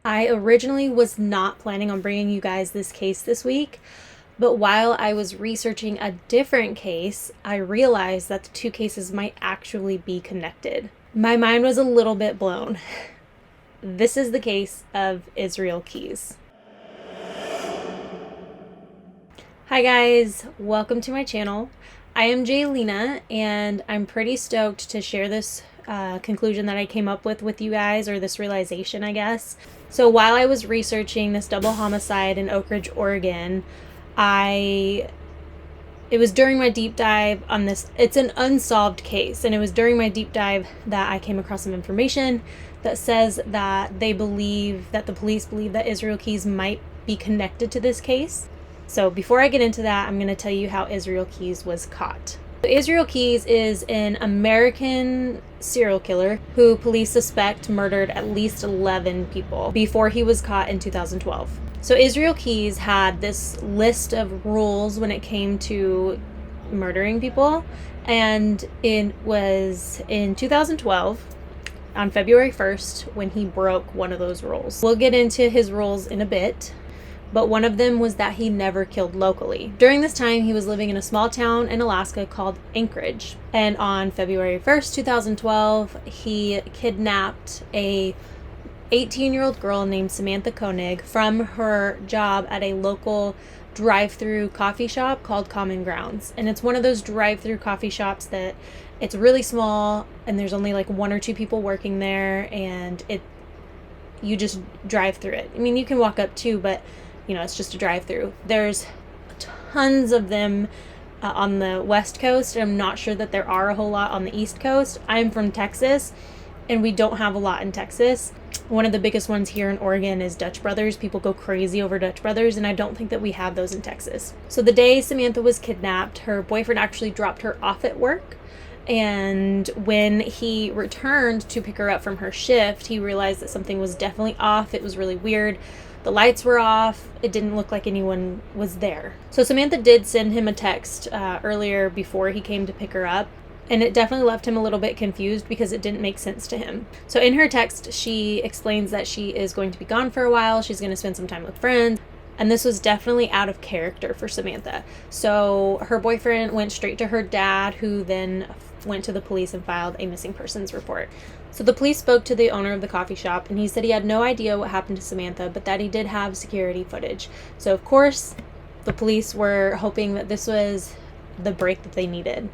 I originally was not planning on bringing you guys this case this week, but while I was researching a different case, I realized that the two cases might actually be connected. My mind was a little bit blown. This is the case of Israel Keyes. Hi guys, welcome to my channel. I am Jaylina, and I'm pretty stoked to share this conclusion that I came up with you guys, or this realization, I guess. So while I was researching this double homicide in Oak Ridge, Oregon, it was during my deep dive on this. It's an unsolved case, and it was during my deep dive that I came across some information that says that the police believe that Israel Keyes might be connected to this case. So before I get into that, I'm going to tell you how Israel Keyes was caught. Israel Keyes is an American serial killer who police suspect murdered at least 11 people before he was caught in 2012. So Israel Keyes had this list of rules when it came to murdering people, and it was in 2012, on February 1st, when he broke one of those rules. We'll get into his rules in a bit, but one of them was that he never killed locally. During this time, he was living in a small town in Alaska called Anchorage. And on February 1st, 2012, he kidnapped a 18-year-old girl named Samantha Koenig from her job at a local drive-through coffee shop called Common Grounds. And it's one of those drive-through coffee shops that it's really small, and there's only like one or two people working there, and you just drive through it. I mean, you can walk up too, but it's just a drive-through. There's tons of them on the West Coast. I'm not sure that there are a whole lot on the East Coast. I'm from Texas, and we don't have a lot in Texas. One of the biggest ones here in Oregon is Dutch Brothers. People go crazy over Dutch Brothers, and I don't think that we have those in Texas. So the day Samantha was kidnapped, her boyfriend actually dropped her off at work. And when he returned to pick her up from her shift, he realized that something was definitely off. It was really weird. The lights were off. It didn't look like anyone was there. So Samantha did send him a text earlier before he came to pick her up, and it definitely left him a little bit confused because it didn't make sense to him. So in her text, she explains that she is going to be gone for a while. She's going to spend some time with friends. And this was definitely out of character for Samantha. So her boyfriend went straight to her dad, who then went to the police and filed a missing persons report. So the police spoke to the owner of the coffee shop, and he said he had no idea what happened to Samantha, but that he did have security footage. So of course, the police were hoping that this was the break that they needed.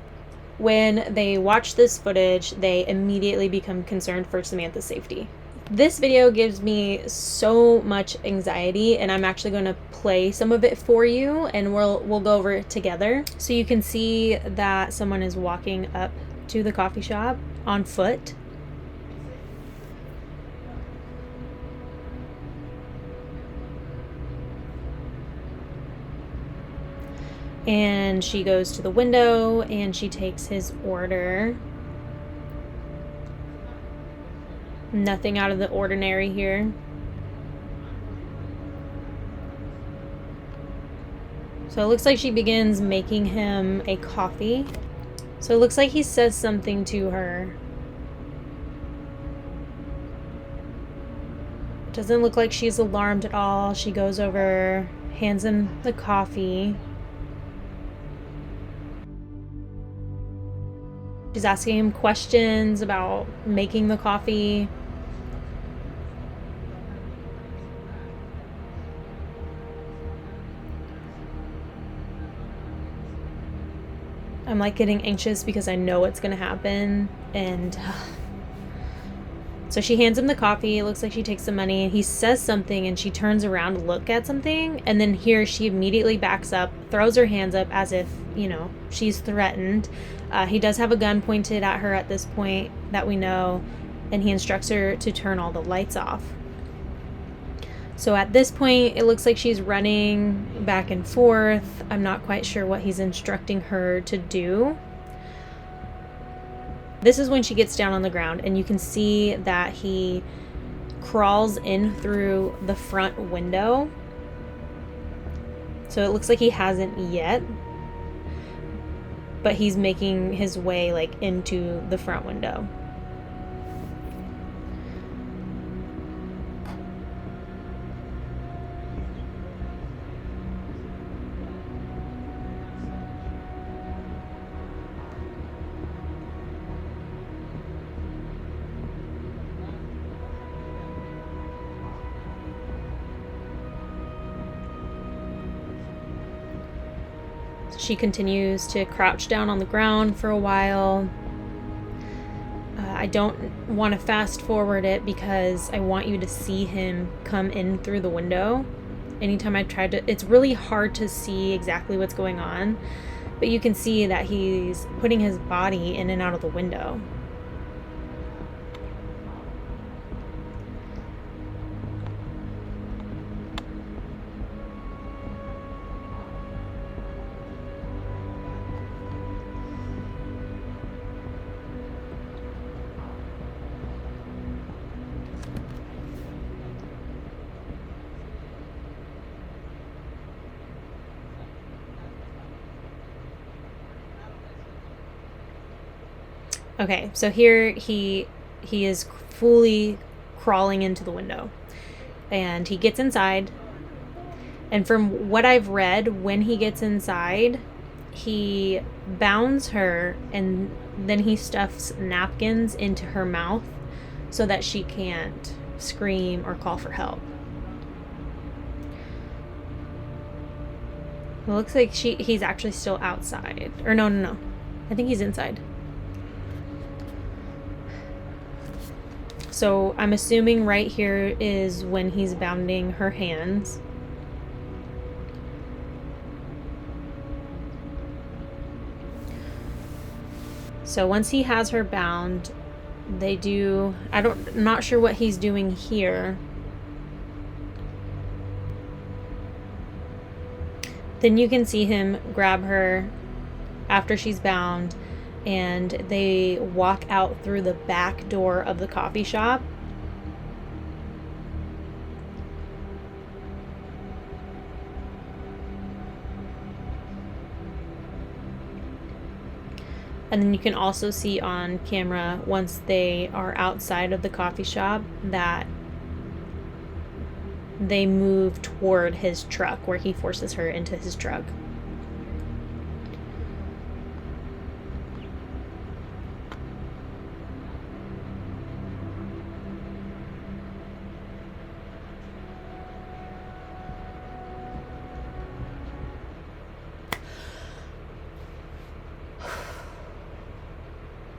When they watch this footage, they immediately become concerned for Samantha's safety. This video gives me so much anxiety, and I'm actually going to play some of it for you, and we'll go over it together. So you can see that someone is walking up to the coffee shop on foot. And she goes to the window and she takes his order. Nothing out of the ordinary here. So it looks like she begins making him a coffee. So it looks like he says something to her. Doesn't look like she's alarmed at all. She goes over, hands him the coffee. She's asking him questions about making the coffee. I'm like getting anxious because I know what's gonna happen. And so she hands him the coffee. It looks like she takes the money, and he says something, and she turns around to look at something, and then here she immediately backs up, throws her hands up as if she's threatened. He does have a gun pointed at her at this point that we know, and he instructs her to turn all the lights off. So at this point, it looks like she's running back and forth. I'm not quite sure what he's instructing her to do. This is when she gets down on the ground, and you can see that he crawls in through the front window. So it looks like he hasn't yet, but he's making his way like into the front window. she continues to crouch down on the ground for a while. I don't want to fast forward it because I want you to see him come in through the window. Anytime I tried to, it's really hard to see exactly what's going on, but you can see that he's putting his body in and out of the window. Okay, so here he is fully crawling into the window, and he gets inside. And from what I've read, when he gets inside, he bounds her and then he stuffs napkins into her mouth so that she can't scream or call for help. It looks like he's actually still outside. Or no. I think he's inside. So I'm assuming right here is when he's bounding her hands. So once he has her bound, I'm not sure what he's doing here. Then you can see him grab her after she's bound, and they walk out through the back door of the coffee shop. And then you can also see on camera, once they are outside of the coffee shop, that they move toward his truck, where he forces her into his truck.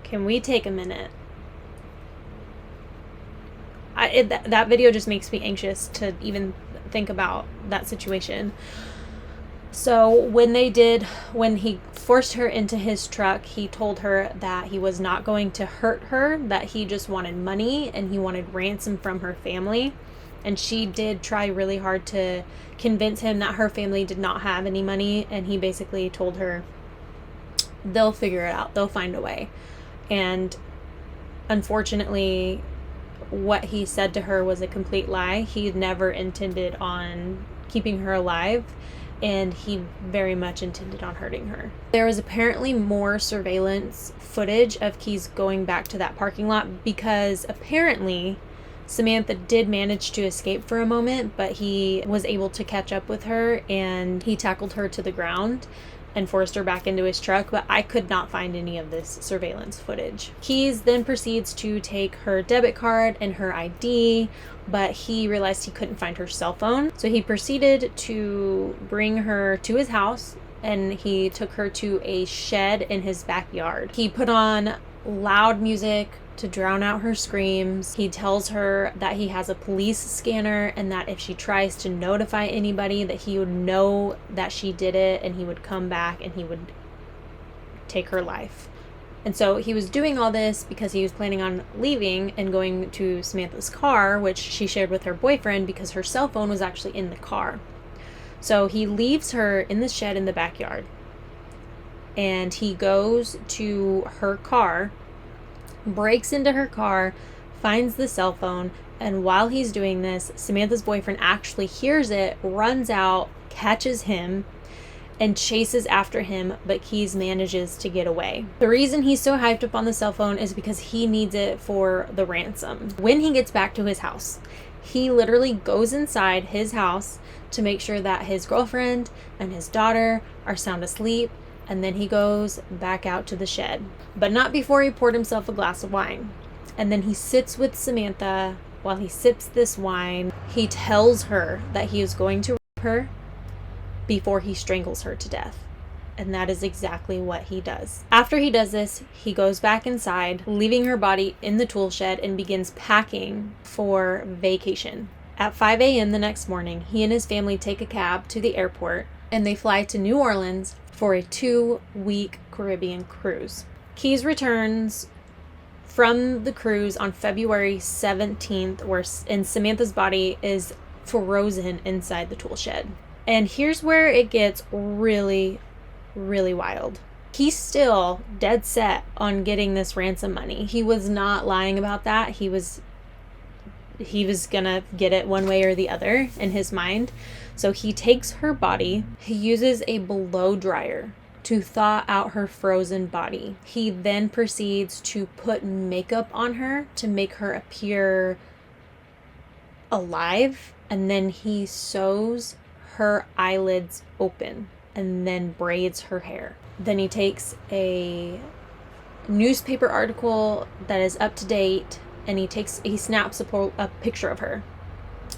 Can we take a minute? That video just makes me anxious to even think about that situation. So when he forced her into his truck, he told her that he was not going to hurt her, that he just wanted money and he wanted ransom from her family. And she did try really hard to convince him that her family did not have any money. And he basically told her, they'll figure it out. They'll find a way. And unfortunately, what he said to her was a complete lie. He never intended on keeping her alive, and he very much intended on hurting her. There was apparently more surveillance footage of Keyes going back to that parking lot, because apparently Samantha did manage to escape for a moment, but he was able to catch up with her, and he tackled her to the ground and forced her back into his truck, but I could not find any of this surveillance footage. Keyes then proceeds to take her debit card and her ID, but he realized he couldn't find her cell phone. So he proceeded to bring her to his house, and he took her to a shed in his backyard. He put on loud music to drown out her screams. He tells her that he has a police scanner, and that if she tries to notify anybody, that he would know that she did it, and he would come back and he would take her life. And so he was doing all this because he was planning on leaving and going to Samantha's car, which she shared with her boyfriend, because her cell phone was actually in the car. So he leaves her in the shed in the backyard, and he goes to her car, breaks into her car, finds the cell phone, and while he's doing this, Samantha's boyfriend actually hears it, runs out, catches him, and chases after him, but Keyes manages to get away. The reason he's so hyped up on the cell phone is because he needs it for the ransom. When he gets back to his house, he literally goes inside his house to make sure that his girlfriend and his daughter are sound asleep, and then he goes back out to the shed. But not before he poured himself a glass of wine. And then he sits with Samantha while he sips this wine. He tells her that he is going to rape her before he strangles her to death. and that is exactly what he does. After he does this, he goes back inside, leaving her body in the tool shed, and begins packing for vacation. At 5 a.m. the next morning, he and his family take a cab to the airport, and they fly to New Orleans for a 2-week Caribbean cruise. Keyes returns from the cruise on February 17th, and Samantha's body is frozen inside the tool shed. And here's where it gets really, really wild. He's still dead set on getting this ransom money. He was not lying about that. He was gonna get it one way or the other in his mind. So he takes her body. He uses a blow dryer to thaw out her frozen body. He then proceeds to put makeup on her to make her appear alive, and then he sews her eyelids open and then braids her hair. Then he takes a newspaper article that is up to date, and he snaps a picture of her,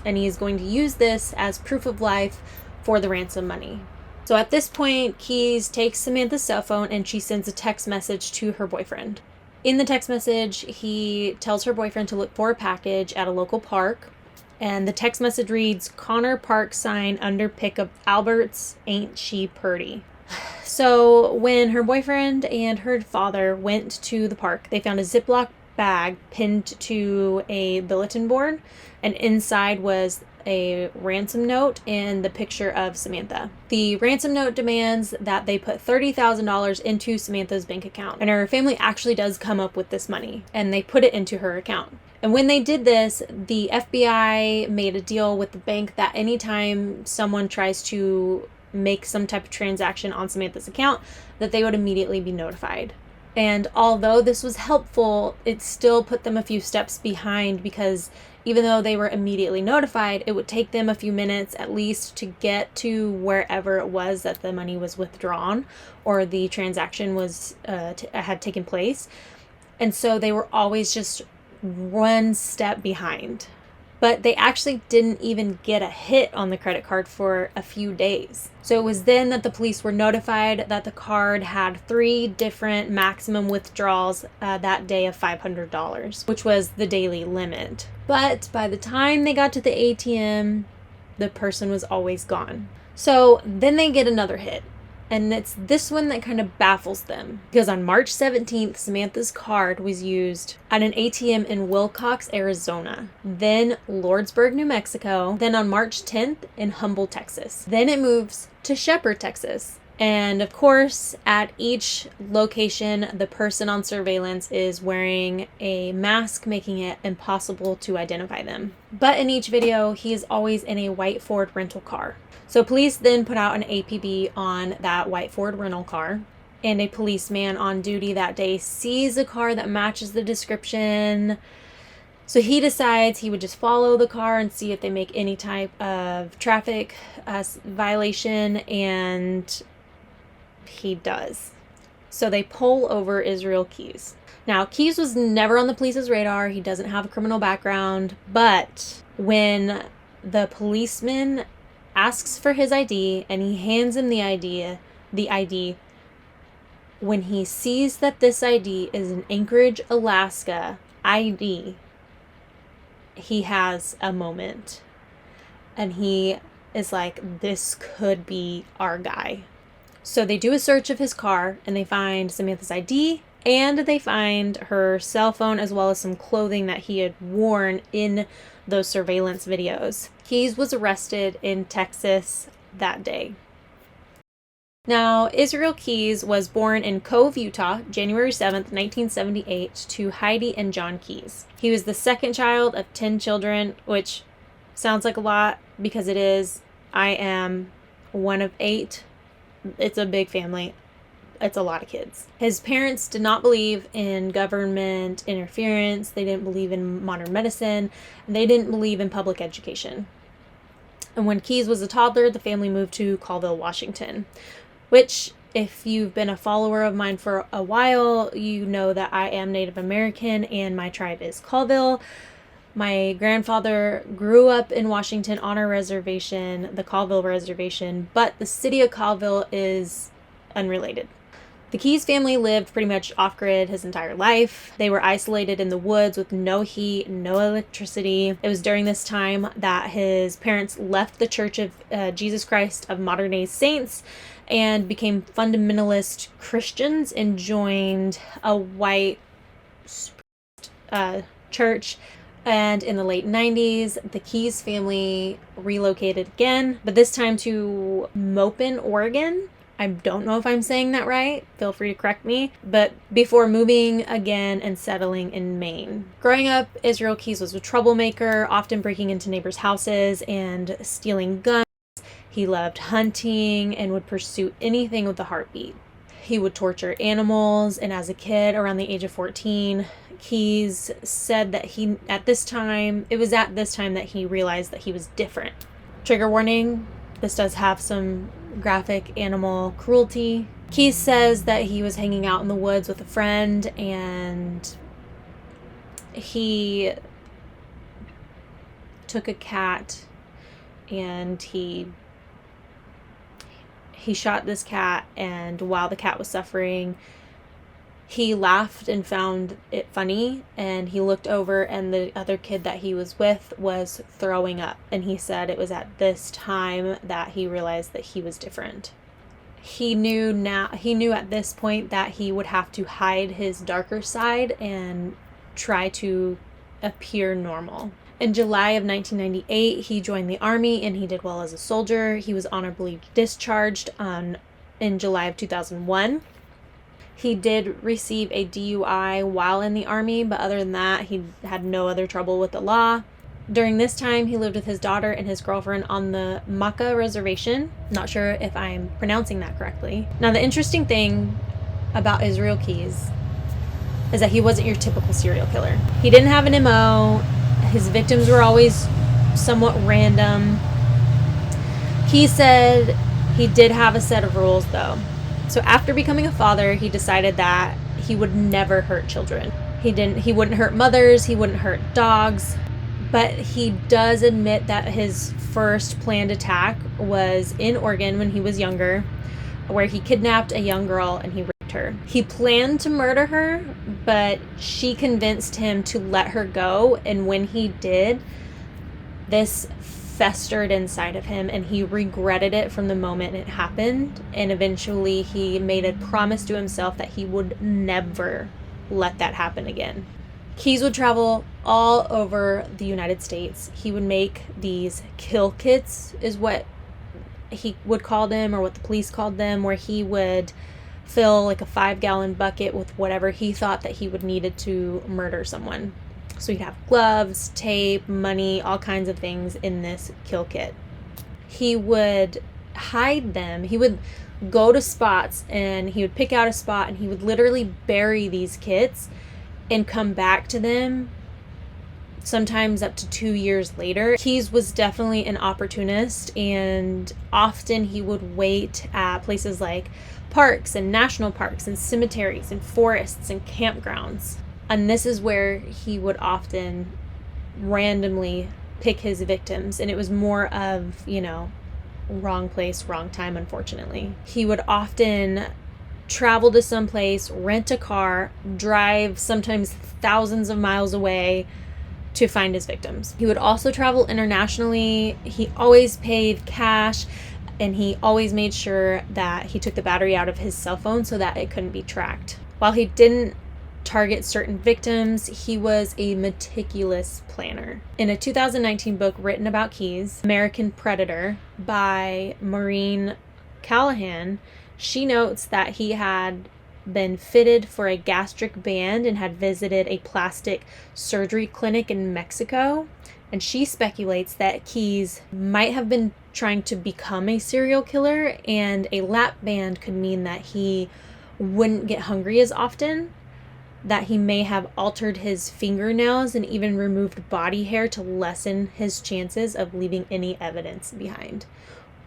and he is going to use this as proof of life for the ransom money. So at this point, Keyes takes Samantha's cell phone and she sends a text message to her boyfriend. In the text message, he tells her boyfriend to look for a package at a local park, and the text message reads, "Connor Park sign under pickup Alberts, ain't she purty?" So when her boyfriend and her father went to the park, they found a Ziploc bag pinned to a bulletin board, and inside was a ransom note and the picture of Samantha. The ransom note demands that they put $30,000 into Samantha's bank account, and her family actually does come up with this money, and they put it into her account. And when they did this, the FBI made a deal with the bank that anytime someone tries to make some type of transaction on Samantha's account, that they would immediately be notified. And although this was helpful, it still put them a few steps behind, because even though they were immediately notified, it would take them a few minutes at least to get to wherever it was that the money was withdrawn or the transaction was had taken place. And so they were always just one step behind. But they actually didn't even get a hit on the credit card for a few days. So it was then that the police were notified that the card had 3 different maximum withdrawals that day of $500, which was the daily limit. But by the time they got to the ATM, the person was always gone. So then they get another hit. And it's this one that kind of baffles them, because on March 17th, Samantha's card was used at an ATM in Wilcox, Arizona, then Lordsburg, New Mexico, then on March 10th in Humble, Texas. Then it moves to Shepherd, Texas. And of course, at each location, the person on surveillance is wearing a mask, making it impossible to identify them. But in each video, he is always in a white Ford rental car. So police then put out an APB on that white Ford rental car, and a policeman on duty that day sees a car that matches the description. So he decides he would just follow the car and see if they make any type of traffic violation, and he does. So they pull over Israel Keyes. Now, Keyes was never on the police's radar. He doesn't have a criminal background, but when the policeman asks for his ID and he hands him the ID, when he sees that this ID is an Anchorage, Alaska ID, he has a moment, and he is like, this could be our guy. So they do a search of his car, and they find Samantha's ID, and they find her cell phone, as well as some clothing that he had worn in those surveillance videos. Keyes was arrested in Texas that day. Now, Israel Keyes was born in Cove, Utah, January 7th, 1978, to Heidi and John Keyes. He was the second child of 10 children, which sounds like a lot because it is. I am one of 8. It's a big family. It's a lot of kids. His parents did not believe in government interference. They didn't believe in modern medicine. And they didn't believe in public education. And when Keyes was a toddler, the family moved to Colville, Washington, which, if you've been a follower of mine for a while, you know that I am Native American and my tribe is Colville. My grandfather grew up in Washington on our reservation, the Colville Reservation, but the city of Colville is unrelated. The Keyes family lived pretty much off-grid his entire life. They were isolated in the woods with no heat, no electricity. It was during this time that his parents left the Church of Jesus Christ of Latter-day Saints and became fundamentalist Christians and joined a white church. And in the late 90s, the Keyes family relocated again, but this time to Mopin, Oregon. I don't know if I'm saying that right. Feel free to correct me. But before moving again and settling in Maine. Growing up, Israel Keyes was a troublemaker, often breaking into neighbors' houses and stealing guns. He loved hunting and would pursue anything with a heartbeat. He would torture animals, and as a kid, around the age of 14, Keyes said that it was at this time that he realized that he was different. Trigger warning, this does have some graphic animal cruelty. Keyes says that he was hanging out in the woods with a friend, and he took a cat and he shot this cat, and while the cat was suffering, he laughed and found it funny, and he looked over and the other kid that he was with was throwing up, and he said it was at this time that he realized that he was different. He knew at this point that he would have to hide his darker side and try to appear normal. In July of 1998, he joined the Army, and he did well as a soldier. He was honorably discharged in July of 2001. He did receive a DUI while in the Army, but other than that, he had no other trouble with the law. During this time, he lived with his daughter and his girlfriend on the Maka Reservation. Not sure if I'm pronouncing that correctly. Now, the interesting thing about Israel Keyes is that he wasn't your typical serial killer. He didn't have an MO. His victims were always somewhat random. He said he did have a set of rules, though. So after becoming a father, he decided that he would never hurt children. He wouldn't hurt mothers, he wouldn't hurt dogs, but he does admit that his first planned attack was in Oregon when he was younger, where he kidnapped a young girl and he raped her. He planned to murder her, but she convinced him to let her go, and when he did, this festered inside of him, and he regretted it from the moment it happened, and eventually he made a promise to himself that he would never let that happen again. Keyes would travel all over the United States. He would make these kill kits, is what he would call them, or what the police called them, where he would fill like a 5-gallon bucket with whatever he thought that he would needed to murder someone. So he'd have gloves, tape, money, all kinds of things in this kill kit. He would hide them. He would go to spots and he would pick out a spot and he would literally bury these kits and come back to them sometimes up to 2 years later. Keyes was definitely an opportunist, and often he would wait at places like parks and national parks and cemeteries and forests and campgrounds. And this is where he would often randomly pick his victims. And it was more of, wrong place, wrong time, unfortunately. He would often travel to some place, rent a car, drive sometimes thousands of miles away to find his victims. He would also travel internationally. He always paid cash, and he always made sure that he took the battery out of his cell phone so that it couldn't be tracked. While he didn't target certain victims, he was a meticulous planner. In a 2019 book written about Keyes, American Predator, by Maureen Callahan, she notes that he had been fitted for a gastric band and had visited a plastic surgery clinic in Mexico. And she speculates that Keyes might have been trying to become a serial killer, and a lap band could mean that he wouldn't get hungry as often, that he may have altered his fingernails and even removed body hair to lessen his chances of leaving any evidence behind,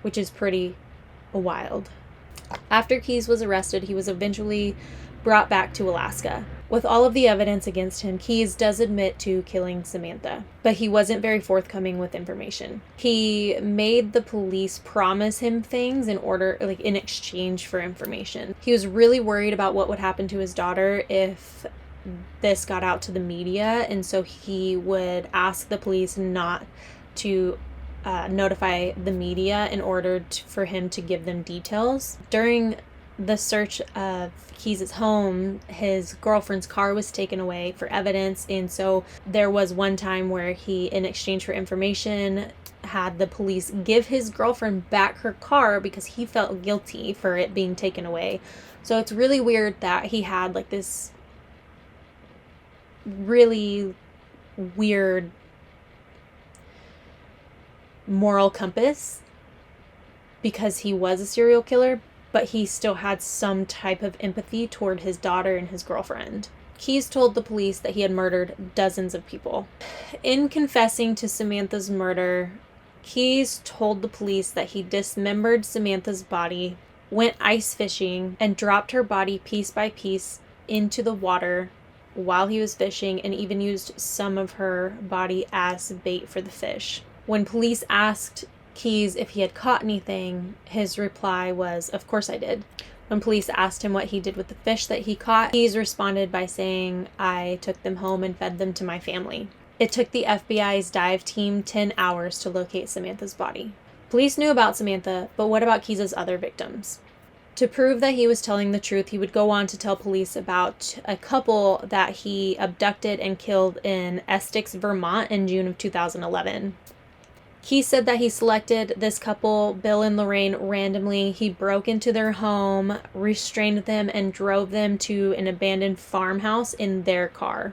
which is pretty wild. After Keyes was arrested, he was eventually brought back to Alaska. With all of the evidence against him, Keyes does admit to killing Samantha, but he wasn't very forthcoming with information. He made the police promise him things in exchange for information. He was really worried about what would happen to his daughter if this got out to the media, and so he would ask the police not to notify the media in order for him to give them details. During the search of Keyes' home, his girlfriend's car was taken away for evidence, and so there was one time where he, in exchange for information, had the police give his girlfriend back her car because he felt guilty for it being taken away. So it's really weird that he had like this really weird moral compass because he was a serial killer, but he still had some type of empathy toward his daughter and his girlfriend. Keyes told the police that he had murdered dozens of people. In confessing to Samantha's murder, Keyes told the police that he dismembered Samantha's body, went ice fishing, and dropped her body piece by piece into the water while he was fishing, and even used some of her body as bait for the fish. When police asked Keyes if he had caught anything, his reply was, "Of course I did." When police asked him what he did with the fish that he caught, Keyes responded by saying, "I took them home and fed them to my family." It took the FBI's dive team 10 hours to locate Samantha's body. Police knew about Samantha, but what about Keyes' other victims? To prove that he was telling the truth, he would go on to tell police about a couple that he abducted and killed in Essex, Vermont in June of 2011. He said that he selected this couple, Bill and Lorraine, randomly. He broke into their home, restrained them, and drove them to an abandoned farmhouse in their car.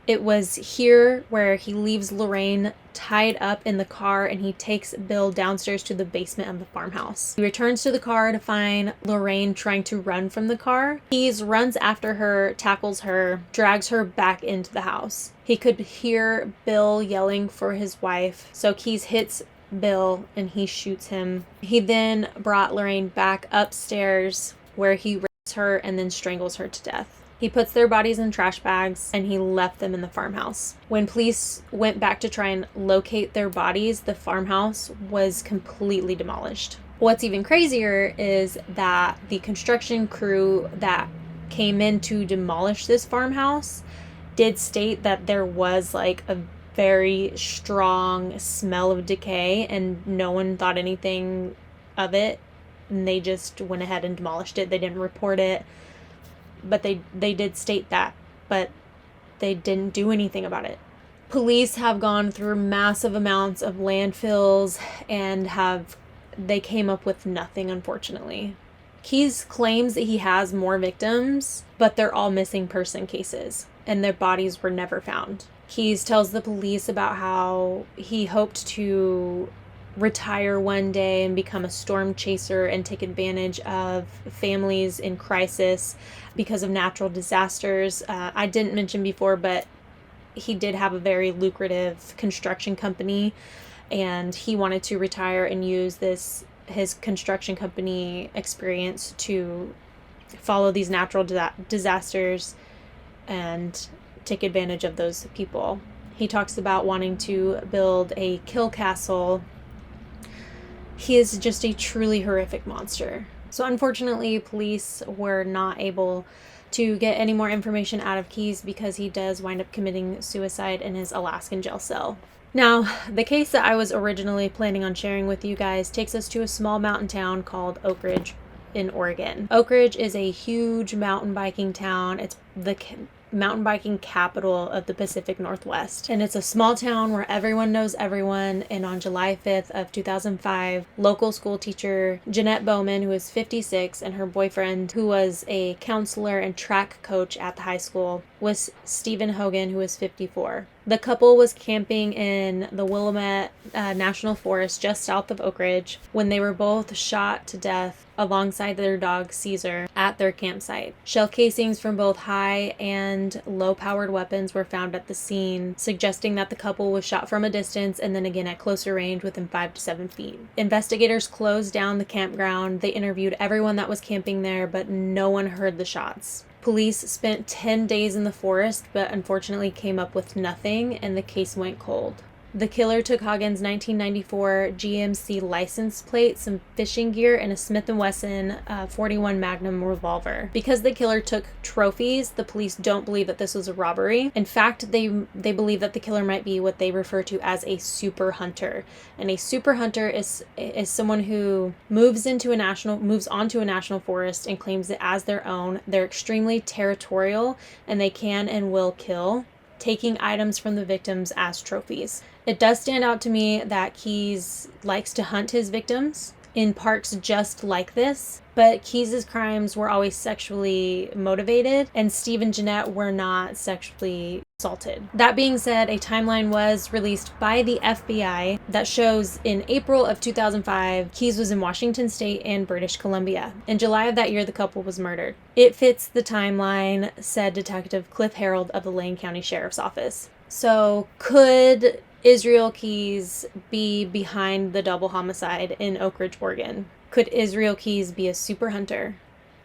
It was here where he leaves Lorraine tied up in the car, and he takes Bill downstairs to the basement of the farmhouse. He returns to the car to find Lorraine trying to run from the car. He runs after her, tackles her, drags her back into the house. He could hear Bill yelling for his wife, so Keyes hits Bill and he shoots him. He then brought Lorraine back upstairs where he rapes her and then strangles her to death. He puts their bodies in trash bags and he left them in the farmhouse. When police went back to try and locate their bodies, the farmhouse was completely demolished. What's even crazier is that the construction crew that came in to demolish this farmhouse did state that there was like a very strong smell of decay, and no one thought anything of it, and they just went ahead and demolished it. They didn't report it, but they did state that, but they didn't do anything about it. Police have gone through massive amounts of landfills and they came up with nothing, unfortunately. Keyes claims that he has more victims, but they're all missing person cases, and their bodies were never found. Keyes tells the police about how he hoped to retire one day and become a storm chaser and take advantage of families in crisis because of natural disasters. I didn't mention before, but he did have a very lucrative construction company, and he wanted to retire and use his construction company experience to follow these natural disasters and take advantage of those people. He talks about wanting to build a kill castle. He is just a truly horrific monster. So unfortunately, police were not able to get any more information out of Keyes because he does wind up committing suicide in his Alaskan jail cell. Now, the case that I was originally planning on sharing with you guys takes us to a small mountain town called Oak Ridge in Oregon. Oak Ridge is a huge mountain biking town. It's the mountain biking capital of the Pacific Northwest. And it's a small town where everyone knows everyone. And on July 5th of 2005, local school teacher Jeanette Bowman, who is 56, and her boyfriend, who was a counselor and track coach at the high school, was Stephen Hogan, who was 54. The couple was camping in the Willamette National Forest just south of Oak Ridge when they were both shot to death alongside their dog Caesar at their campsite. Shell casings from both high and low-powered weapons were found at the scene, suggesting that the couple was shot from a distance and then again at closer range within 5 to 7 feet. Investigators closed down the campground. They interviewed everyone that was camping there, but no one heard the shots. Police spent 10 days in the forest, but unfortunately came up with nothing, and the case went cold. The killer took Hagen's 1994 GMC license plate, some fishing gear, and a Smith & Wesson 41 Magnum revolver. Because the killer took trophies, the police don't believe that this was a robbery. In fact, they believe that the killer might be what they refer to as a super hunter. And a super hunter is someone who moves onto a national forest and claims it as their own. They're extremely territorial, and they can and will kill, taking items from the victims as trophies. It does stand out to me that Keyes likes to hunt his victims in parks just like this, but Keyes' crimes were always sexually motivated, and Steve and Jeanette were not sexually assaulted. That being said, a timeline was released by the FBI that shows in April of 2005, Keyes was in Washington State and British Columbia. In July of that year, the couple was murdered. It fits the timeline, said Detective Cliff Harold of the Lane County Sheriff's Office. So, could Israel Keyes be behind the double homicide in Oak Ridge, Oregon? Could Israel Keyes be a super hunter?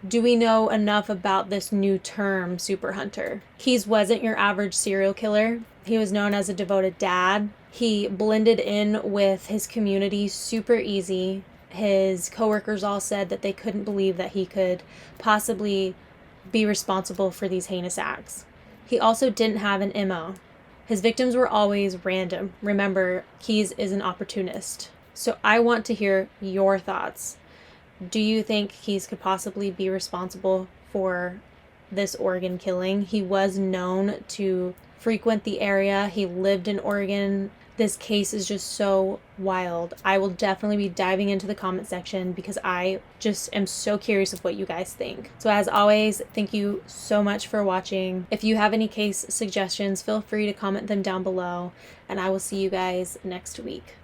Do we know enough about this new term, super hunter? Keyes wasn't your average serial killer. He was known as a devoted dad. He blended in with his community super easy. His coworkers all said that they couldn't believe that he could possibly be responsible for these heinous acts. He also didn't have an MO. His victims were always random. Remember, Keyes is an opportunist. So I want to hear your thoughts. Do you think Keyes could possibly be responsible for this Oregon killing? He was known to frequent the area. He lived in Oregon. This case is just so wild. I will definitely be diving into the comment section because I just am so curious of what you guys think. So as always, thank you so much for watching. If you have any case suggestions, feel free to comment them down below, and I will see you guys next week.